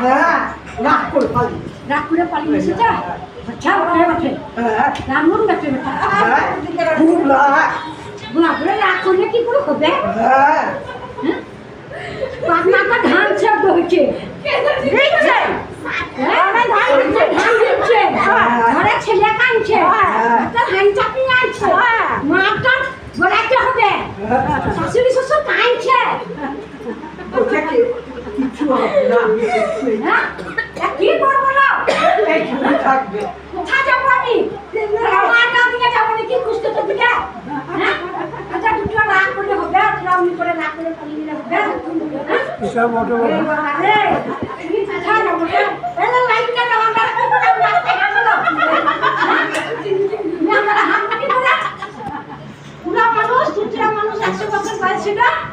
হ্যাঁ রাগ করে পালি রাগ করে পালিয়ে এসেছে আচ্ছা ওঠে ওঠে হ্যাঁ রামন ডাক্তার বেটা খুব রাগ বুড়া বুড়া রাগ করলে কি করে হবে হ্যাঁ পাগনাটা ধান শব্দ হচ্ছে দিচ্ছে ধান দিচ্ছে ঘরে ছেলে কাঁদছে একটা ধান চাপিয়ে আনছে মাটা গড়াতে হবে শাশুড়ি শ্বশুর কাঁদছে ওটাকে কিছু হবে না হ্যাঁ কি করবো না এইখানে থাকবে কোথায় যাবো আমি মাটা দিকে যাবো নাকি খুঁজতে তো দিকে হ্যাঁ আচ্ছা দুটো রাগ করলে হবে রাউনি করে রাগ করে পালিয়ে দিলে হবে এসব অটো আরে তুমি কোথায় যাবো এলা লাইটটা দাও আমরা কি করে রাস্তায় হাঁটলো আমরা হাঁটতে কি করে পুরা মানুষ 100 বছর বয়স ছিল